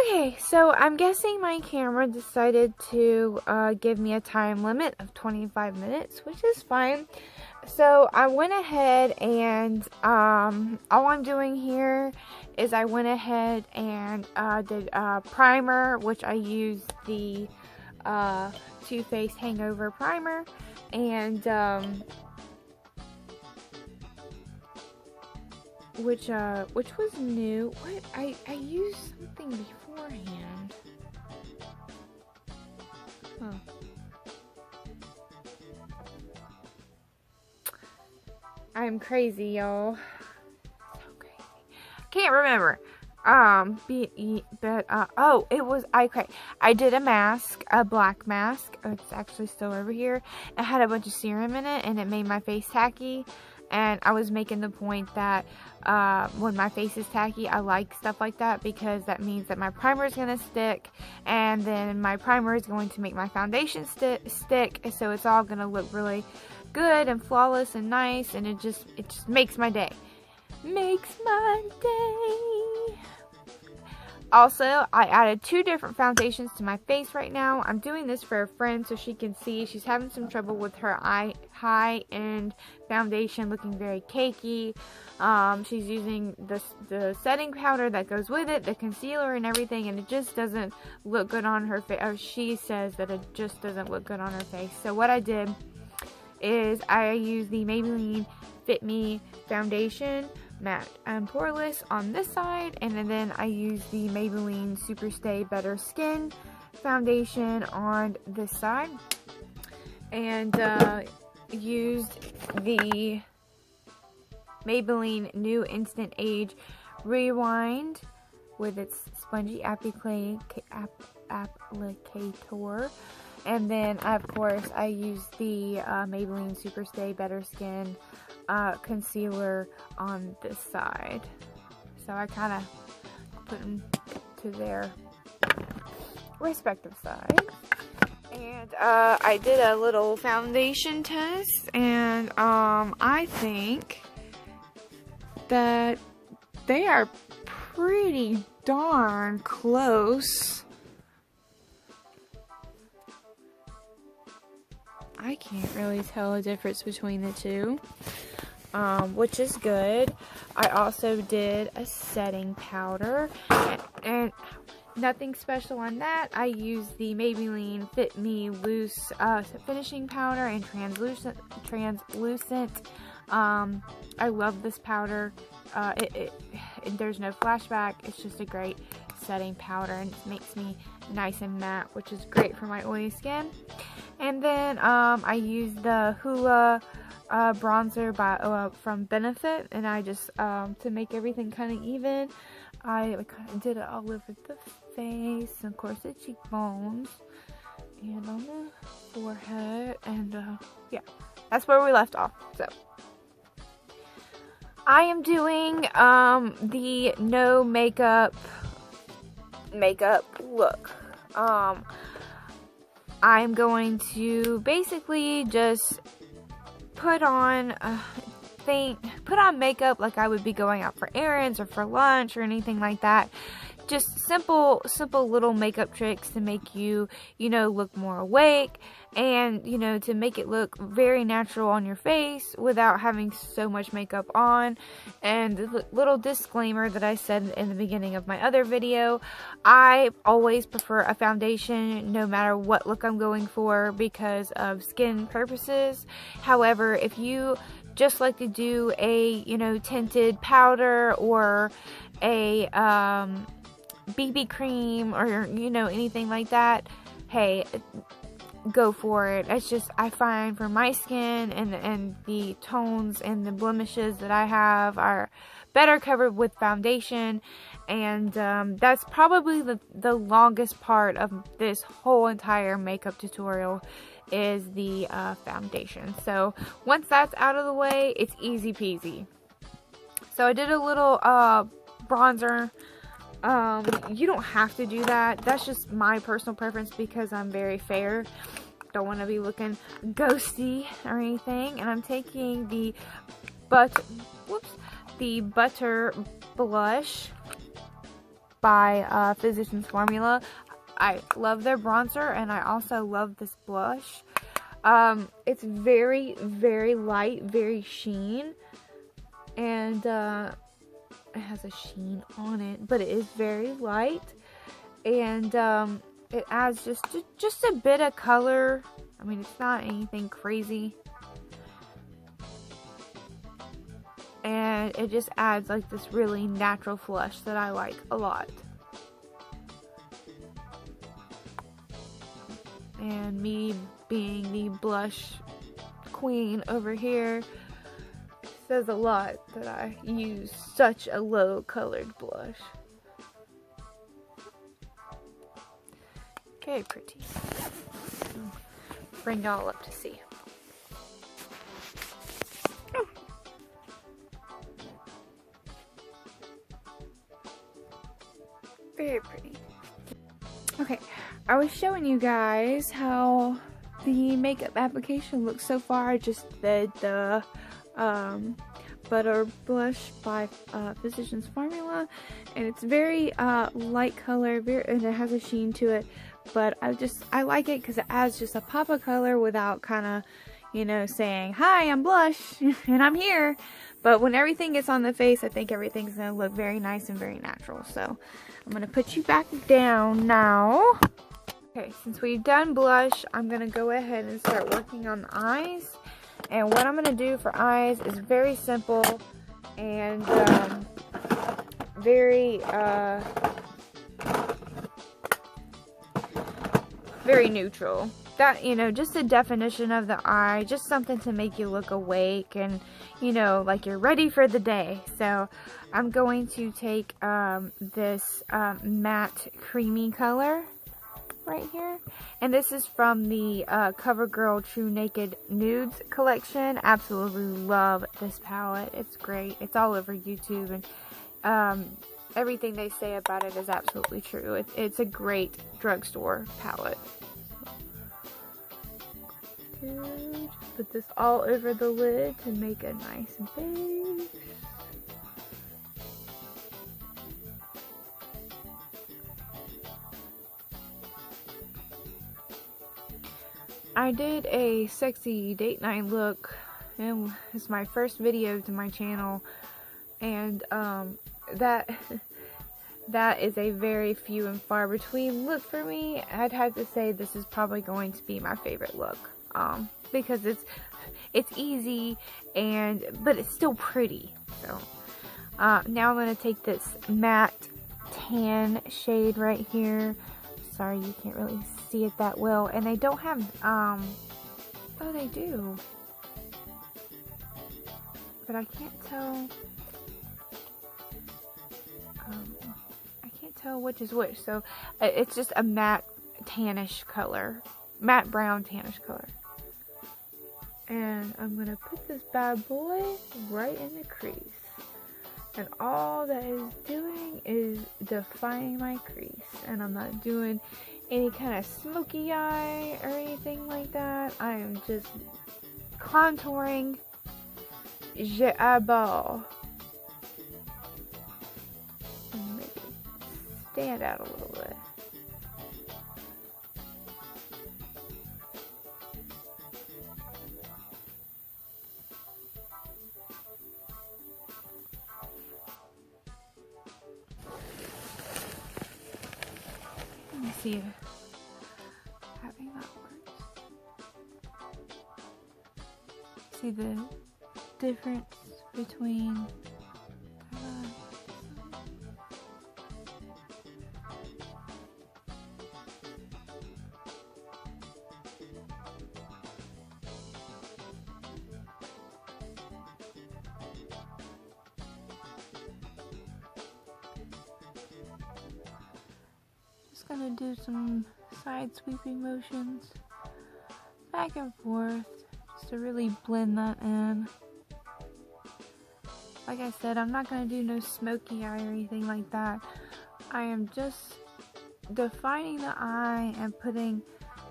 Okay, so I'm guessing my camera decided to give me a time limit of 25 minutes, which is fine. So I went ahead and all I'm doing here is I went ahead and did primer, which I used the Too Faced Hangover Primer, and which was new. What I used something beforehand. Huh. I'm crazy, y'all. So crazy. Can't remember. Oh, it was, okay. I did a mask, a black mask. It's actually still over here. It had a bunch of serum in it, and it made my face tacky. And I was making the point that when my face is tacky, I like stuff like that because that means that my primer is going to stick, and then my primer is going to make my foundation stick, so it's all going to look really good and flawless and nice, and it just makes my day. Makes my day. Also, I added 2 different foundations to my face right now. I'm doing this for a friend so she can see. She's having some trouble with her high-end foundation looking very cakey. She's using the setting powder that goes with it, the concealer and everything, and it just doesn't look good on her face. Or she says that it just doesn't look good on her face. So what I did is I used the Maybelline Fit Me foundation, matte and poreless, on this side, and then I used the Maybelline Superstay Better Skin foundation on this side, and used the Maybelline New Instant Age Rewind with its spongy applicator, and then of course I used the Maybelline Superstay Better Skin concealer on this side. So I kind of put them to their respective sides. And I did a little foundation test, and I think that they are pretty darn close. I can't really tell a difference between the two, which is good. I also did a setting powder, and nothing special on that. I used the Maybelline Fit Me Loose finishing powder and translucent. I love this powder. There's no flashback. It's just a great setting powder, and it makes me nice and matte, which is great for my oily skin. And then I used the Hoola bronzer from Benefit, and I just to make everything kind of even, I kind of did it all over the face, and of course the cheekbones, and on the forehead, and yeah, that's where we left off. So I am doing the no makeup look. I'm going to basically just put on makeup like I would be going out for errands or for lunch or anything like that. Just simple little makeup tricks to make you, look more awake, and, to make it look very natural on your face without having so much makeup on. And the little disclaimer that I said in the beginning of my other video, I always prefer a foundation no matter what look I'm going for because of skin purposes. However, if you just like to do a, tinted powder or a, BB cream or anything like that, hey, go for it. It's just, I find for my skin and the tones and the blemishes that I have are better covered with foundation, and that's probably the longest part of this whole entire makeup tutorial is the foundation. So once that's out of the way, it's easy peasy. So I did a little bronzer. You don't have to do that. That's just my personal preference because I'm very fair. Don't want to be looking ghosty or anything. And I'm taking the Butter Blush by Physicians Formula. I love their bronzer, and I also love this blush. It's very, very light, very sheen, and it has a sheen on it, but it is very light, and it adds just a bit of color. I mean, it's not anything crazy, and it just adds like this really natural flush that I like a lot. And me being the blush queen over here says a lot that I use such a low colored blush. Very pretty. Bring y'all up to see. Very pretty. Okay, I was showing you guys how the makeup application looks so far. I just did the Butter Blush by Physicians Formula, and it's very light color, and it has a sheen to it, but I like it because it adds just a pop of color without kind of, you know, saying, hi, I'm Blush, and I'm here. But when everything gets on the face, I think everything's going to look very nice and very natural. So I'm going to put you back down now. Okay, since we've done blush, I'm going to go ahead and start working on the eyes. And what I'm going to do for eyes is very simple and very neutral. That, you know, just a definition of the eye, just something to make you look awake and, you know, like you're ready for the day. So I'm going to take this matte creamy color right here, and this is from the CoverGirl True Naked Nudes collection. Absolutely love this palette. It's great. It's all over YouTube, and everything they say about it is absolutely true. It's a great drugstore palette. Just put this all over the lid to make a nice base. I did a sexy date night look, and it's my first video to my channel, and that is a very few and far between look for me. I'd have to say this is probably going to be my favorite look, because it's easy but it's still pretty. So now I'm going to take this matte tan shade right here. Sorry, you can't really see it that well, and they don't have oh, they do, but I can't tell. I can't tell which is which. So it's just a matte tannish color, matte brown tannish color. And I'm gonna put this bad boy right in the crease, and all that is doing is defining my crease, and I'm not doing any kind of smoky eye or anything like that. I am just contouring je abord, and make it stand out a little bit. Let me see if having that works. See the difference between gonna do some side sweeping motions back and forth just to really blend that in. Like I said, I'm not gonna do no smoky eye or anything like that. I am just defining the eye and putting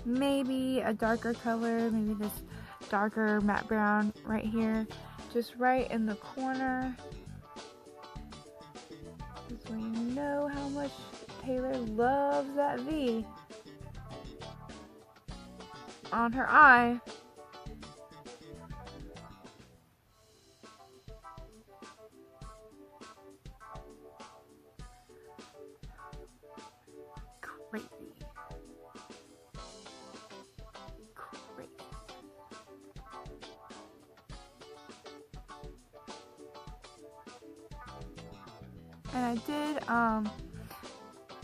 maybe a darker color, maybe this darker matte brown right here, just right in the corner as We know how much Taylor loves that V on her eye. Crazy. Crazy. And I did,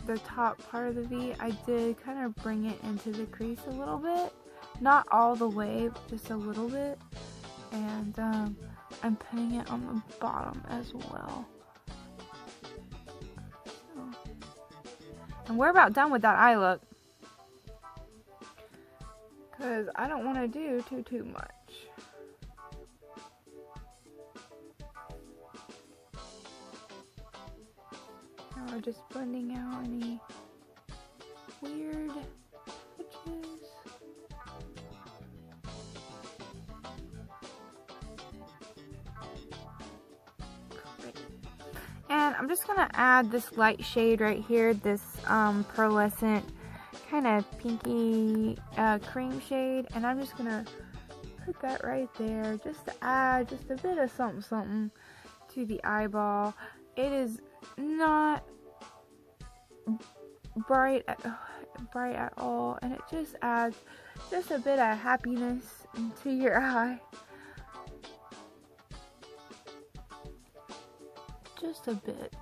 the top part of the V, I did kind of bring it into the crease a little bit. Not all the way, but just a little bit. And, I'm putting it on the bottom as well. So. And we're about done with that eye look. Because I don't want to do too much. Now we're just blending out any weird edges. And I'm just going to add this light shade right here, this pearlescent kind of pinky cream shade. And I'm just going to put that right there just to add just a bit of something to the eyeball. It is not bright at all, and it just adds just a bit of happiness into your eye. Just a bit.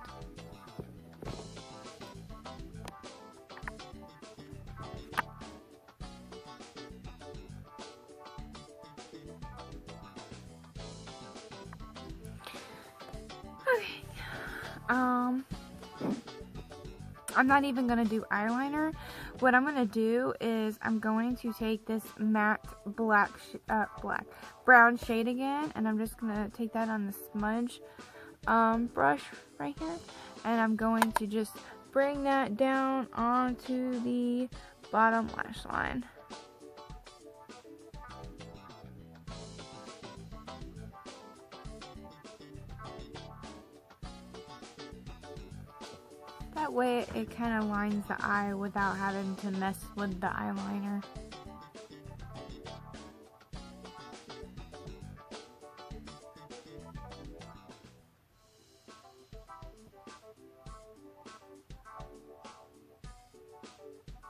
Okay. I'm not even going to do eyeliner. What I'm going to do is I'm going to take this matte brown shade again, and I'm just going to take that on the smudge brush right here, and I'm going to just bring that down onto the bottom lash line. That way it kind of lines the eye without having to mess with the eyeliner.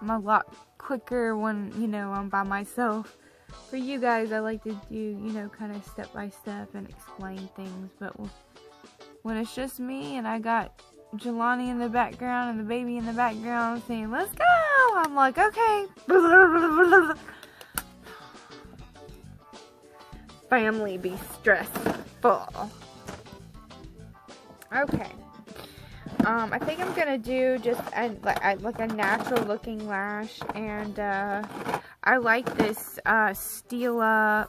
I'm a lot quicker when, you know, I'm by myself. For you guys, I like to do, you know, kind of step by step and explain things. But when it's just me and I got Jelani in the background and the baby in the background saying, "Let's go!" I'm like, okay. Family be stressful. Okay. I think I'm gonna do just like a natural looking lash, and I like this Stila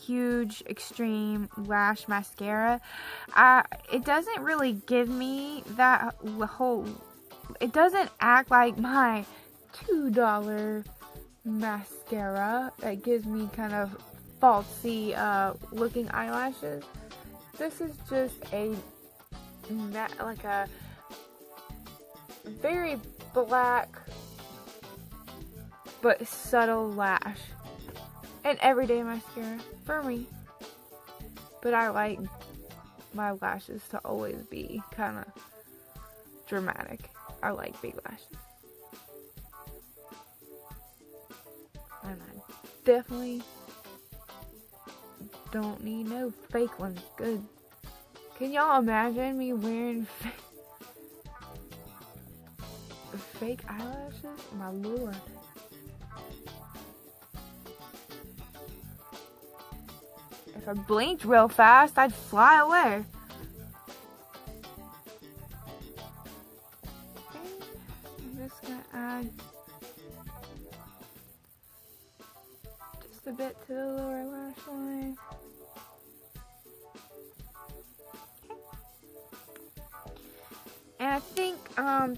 Huge Extreme Lash Mascara. It doesn't really give me that whole, it doesn't act like my $2 mascara that gives me kind of falsy looking eyelashes. This is just a like a very black but subtle lash. An everyday mascara for me. But I like my lashes to always be kind of dramatic. I like big lashes. And I definitely don't need no fake ones. Good. Can y'all imagine me wearing fake eyelashes? My lord. If I blinked real fast, I'd fly away. Okay, I'm just gonna add just a bit to the lower lash line. Okay. And I think,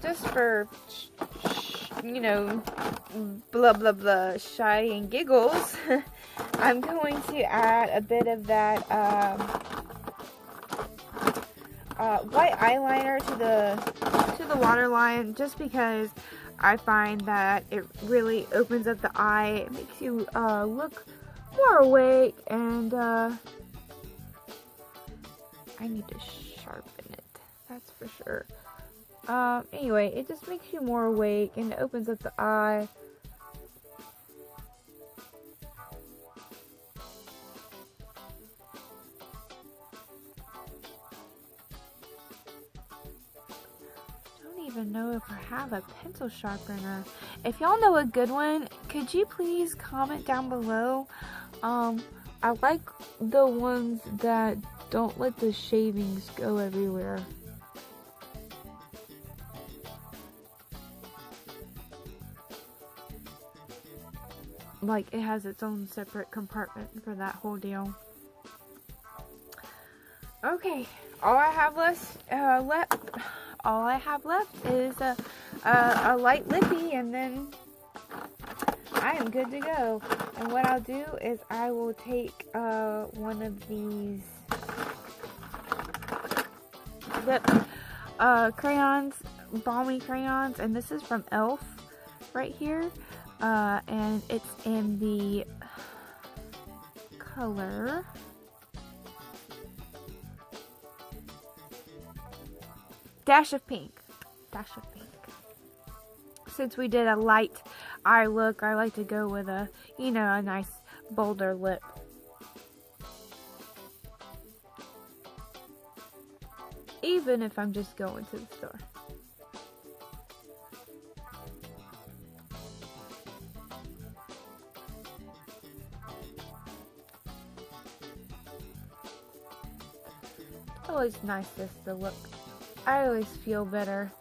just for, you know, blah blah blah, shy and giggles, I'm going to add a bit of that white eyeliner to the waterline, just because I find that it really opens up the eye. It makes you look more awake, and I need to sharpen it, that's for sure. Anyway, it just makes you more awake and it opens up the eye. Even know if I have a pencil sharpener. If y'all know a good one, could you please comment down below? I like the ones that don't let the shavings go everywhere. Like, it has its own separate compartment for that whole deal. Okay, all I have left is a light lippy, and then I am good to go. And what I'll do is I will take one of these lip crayons, balmy crayons, and this is from e.l.f. right here, and it's in the color Dash of Pink. Since we did a light eye look, I like to go with a, you know, a nice bolder lip. Even if I'm just going to the store. It's always nice just to look. I always feel better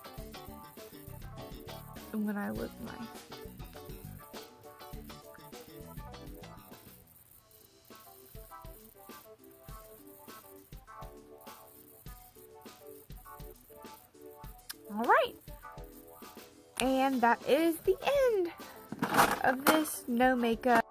when I look nice. Alright. And that is the end of this no makeup